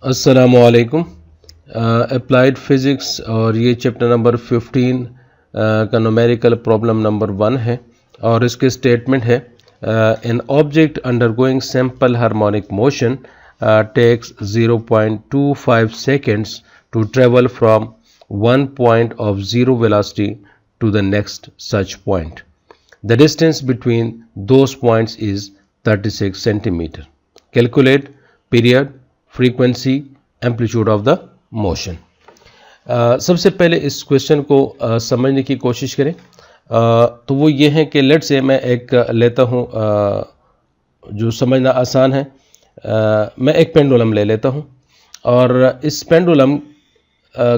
अस्सलामुअलैकुम। Applied physics और ये चैप्टर नंबर 15 का न्यूमेरिकल प्रॉब्लम नंबर 1 है और इसके स्टेटमेंट है an object undergoing simple harmonic motion takes 0.25 seconds to travel from one point of zero velocity to the next such point. The distance between those points is 36 centimeter. Calculate period, frequency, amplitude of the motion. सबसे पहले इस question को समझने की कोशिश करें। तो वो ये है कि लेट से मैं एक लेता हूँ जो समझना आसान है। मैं एक पेंडुलम ले लेता हूँ और इस पेंडुलम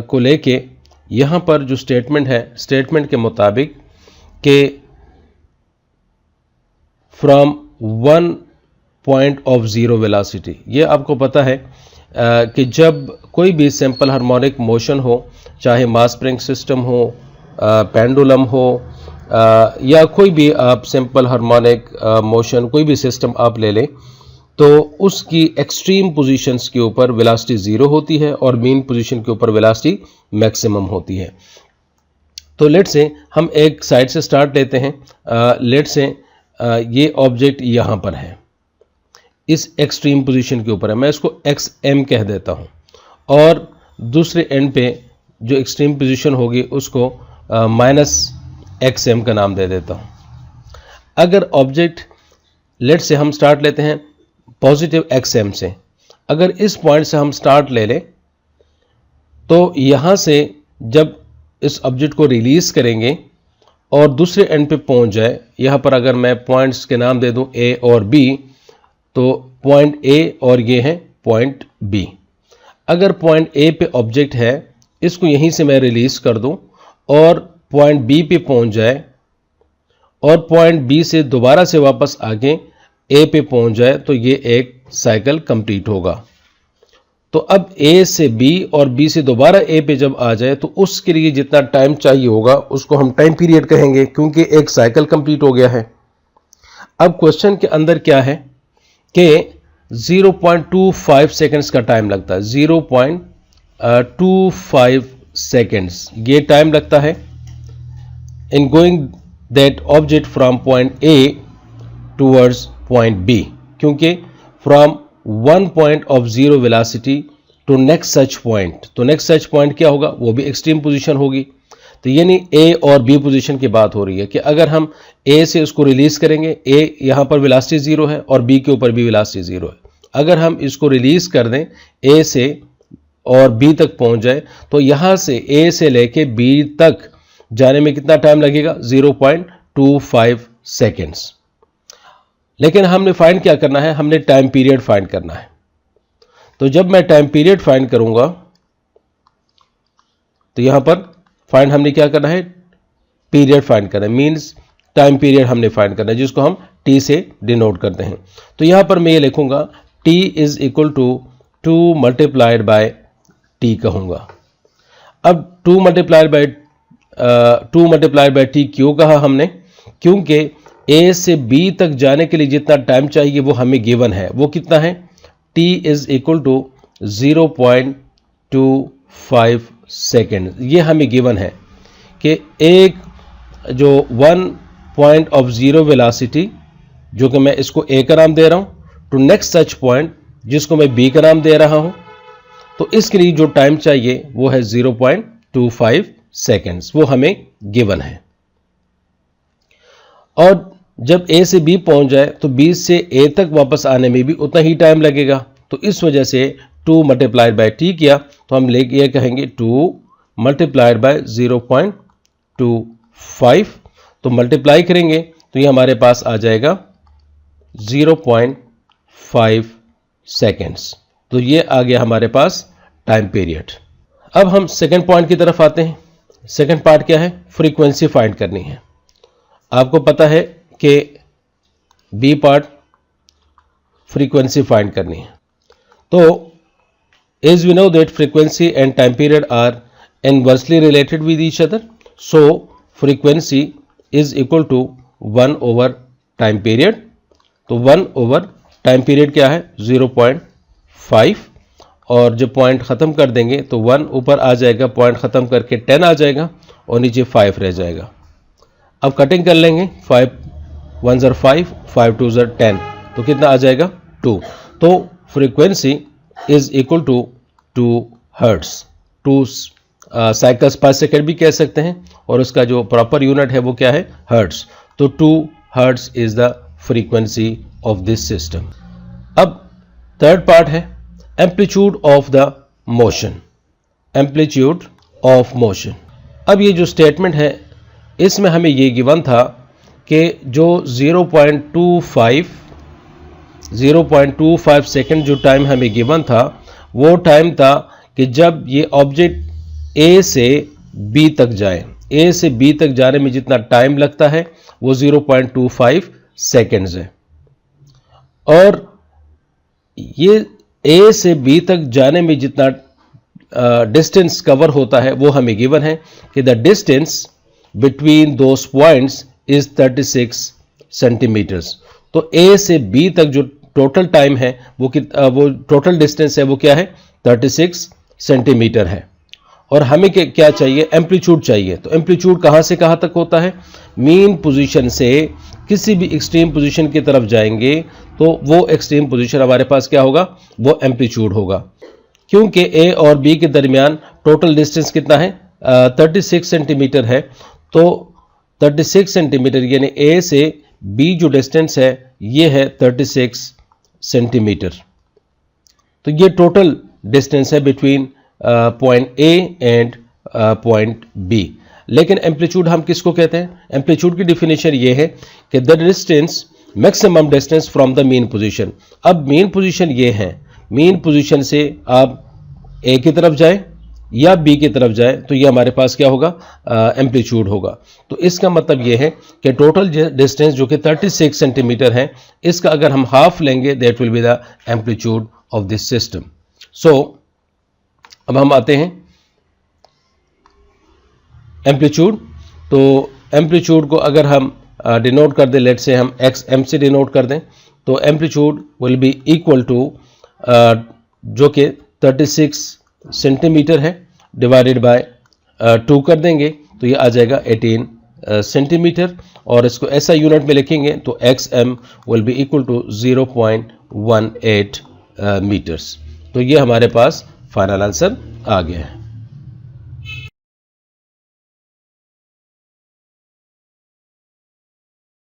को लेके यहाँ पर जो स्टेटमेंट है, स्टेटमेंट के मुताबिक कि from one point of zero velocity, ये आपको पता है कि जब कोई भी सिंपल हार्मोनिक मोशन हो, चाहे मास स्प्रिंग सिस्टम हो, पेंडुलम हो या कोई भी आप सिंपल हार्मोनिक मोशन कोई भी सिस्टम आप ले लें, तो उसकी एक्सट्रीम पोजीशंस के ऊपर वेलोसिटी ज़ीरो होती है और मीन पोजीशन के ऊपर वेलोसिटी मैक्सिमम होती है। तो लेट से हम एक साइड से स्टार्ट लेते हैं। लेट से ये ऑब्जेक्ट यहाँ पर है, इस एक्सट्रीम पोजीशन के ऊपर है, मैं इसको XM कह देता हूँ और दूसरे एंड पे जो एक्सट्रीम पोजीशन होगी उसको -XM का नाम दे देता हूँ। अगर ऑब्जेक्ट लेट से हम स्टार्ट लेते हैं पॉजिटिव XM से, अगर इस पॉइंट से हम स्टार्ट ले लें तो यहाँ से जब इस ऑब्जेक्ट को रिलीज करेंगे और दूसरे एंड पे पहुँच जाए, यहाँ पर अगर मैं पॉइंट्स के नाम दे दूँ A और B, तो पॉइंट A और ये है पॉइंट B। अगर पॉइंट A पे ऑब्जेक्ट है, इसको यहीं से मैं रिलीज कर दूं और पॉइंट B पे पहुंच जाए और पॉइंट B से दोबारा से वापस आके A पे पहुंच जाए, तो ये एक साइकिल कंप्लीट होगा। तो अब A से B और B से दोबारा A पे जब आ जाए तो उसके लिए जितना टाइम चाहिए होगा उसको हम टाइम पीरियड कहेंगे, क्योंकि एक साइकिल कंप्लीट हो गया है। अब क्वेश्चन के अंदर क्या है कि 0.25 सेकेंड्स का टाइम लगता है, 0.25 सेकेंड्स ये टाइम लगता है in going that object from point A towards point B, क्योंकि from one point of zero velocity to next such point, तो नेक्स्ट सच पॉइंट क्या होगा, वो भी एक्सट्रीम पोजीशन होगी। तो यानी A और B पोजीशन की बात हो रही है कि अगर हम A से उसको रिलीज करेंगे, A यहाँ पर वेलोसिटी ज़ीरो है और B के ऊपर भी वेलोसिटी ज़ीरो है, अगर हम इसको रिलीज कर दें A से और B तक पहुँच जाए, तो यहाँ से A से लेके B तक जाने में कितना टाइम लगेगा, 0.25 सेकेंड्स। लेकिन हमने फाइंड क्या करना है, हमने टाइम पीरियड फाइंड करना है। तो जब मैं टाइम पीरियड फाइंड करूँगा तो यहाँ पर फाइंड हमने क्या करना है, पीरियड फाइंड करना है, मीन्स टाइम पीरियड हमने फाइंड करना है, जिसको हम T से डिनोट करते हैं। तो यहाँ पर मैं ये लिखूंगा T is equal to 2 multiplied by T कहूँगा। अब 2 मल्टीप्लाइड बाय T क्यों कहा हमने, क्योंकि A से B तक जाने के लिए जितना टाइम चाहिए वो हमें गिवन है, वो कितना है, T is equal to 0.25 second. ये हमें गिवन है कि एक जो one point of zero velocity, जो कि मैं इसको A का नाम दे रहा हूँ, टू नेक्स्ट सच पॉइंट जिसको मैं B का नाम दे रहा हूँ, तो इसके लिए जो टाइम चाहिए वो है 0.25 सेकेंड्स, वो हमें गिवन है। और जब A से B पहुंच जाए तो B से A तक वापस आने में भी उतना ही टाइम लगेगा। तो इस वजह से 2 मल्टीप्लाइड बाय T किया तो हम ये कहेंगे 2 मल्टीप्लाइड बाय 0.25, तो मल्टीप्लाई करेंगे तो ये हमारे पास आ जाएगा 0.5 सेकेंड्स। तो ये आ गया हमारे पास टाइम पीरियड। अब हम सेकेंड पॉइंट की तरफ आते हैं। सेकेंड पार्ट क्या है, फ्रीक्वेंसी फाइंड करनी है। आपको पता है कि B पार्ट फ्रीक्वेंसी फाइंड करनी है। तो as we know that frequency and time period are inversely related with each other, so frequency is equal to 1 over time period. तो 1 ओवर टाइम पीरियड क्या है, 0.5, और जब पॉइंट ख़त्म कर देंगे तो 1 ऊपर आ जाएगा, पॉइंट ख़त्म करके 10 आ जाएगा और नीचे 5 रह जाएगा। अब कटिंग कर लेंगे, 5 1 5, 5 2 10, तो कितना आ जाएगा 2। तो frequency is equal to 2 hertz, 2 cycles per second भी कह सकते हैं, और उसका जो प्रॉपर यूनिट है वो क्या है, हर्ट्स। तो 2 hertz is the frequency of this system. अब थर्ड पार्ट है amplitude of the motion, amplitude of motion. अब ये जो स्टेटमेंट है इसमें हमें ये गिवन था कि जो 0.25 सेकंड जो टाइम हमें गिवन था वो टाइम था कि जब ये ऑब्जेक्ट ए से बी तक जाए, ए से बी तक जाने में जितना टाइम लगता है वो 0.25 सेकेंड्स है। और ये ए से बी तक जाने में जितना डिस्टेंस कवर होता है वो हमें गिवन है कि the distance between those points is 36 centimeters. तो ए से बी तक जो टोटल टाइम है वो टोटल डिस्टेंस है वो क्या है, 36 सेंटीमीटर है। और हमें क्या चाहिए, एम्पलीट्यूड चाहिए। तो एम्पलीट्यूड कहाँ से कहाँ तक होता है, मीन पोजीशन से किसी भी एक्सट्रीम पोजीशन की तरफ जाएंगे तो वो एक्सट्रीम पोजीशन हमारे पास क्या होगा, वो एम्पलीट्यूड होगा। क्योंकि ए और बी के दरमियान टोटल डिस्टेंस कितना है, 36 सेंटीमीटर है। तो 36 सेंटीमीटर यानी ए से बी जो डिस्टेंस है ये है 36 सेंटीमीटर। तो ये टोटल डिस्टेंस है between point A and point B. लेकिन एम्पलीट्यूड हम किसको कहते हैं, एम्पलीट्यूड की डिफिनेशन ये है कि the distance maximum distance from the mean position. अब मीन पोजीशन ये है, मीन पोजीशन से आप ए की तरफ जाए या बी की तरफ जाए तो ये हमारे पास क्या होगा, एम्पलीट्यूड होगा। तो इसका मतलब ये है कि टोटल डिस्टेंस जो कि 36 सेंटीमीटर है, इसका अगर हम हाफ लेंगे that will be the amplitude of this system. So अब हम आते हैं एम्पलीट्यूड। तो एम्पलीट्यूड को अगर हम डिनोट कर दें, लेट से हम एक्स एम से डिनोट कर दें, तो amplitude will be equal to जो कि 36 सेंटीमीटर है डिवाइडेड बाय 2 कर देंगे तो ये आ जाएगा 18 सेंटीमीटर। और इसको ऐसा यूनिट में लिखेंगे तो x m will be equal to 0.18 meters. तो ये हमारे पास फाइनल आंसर आ गया है।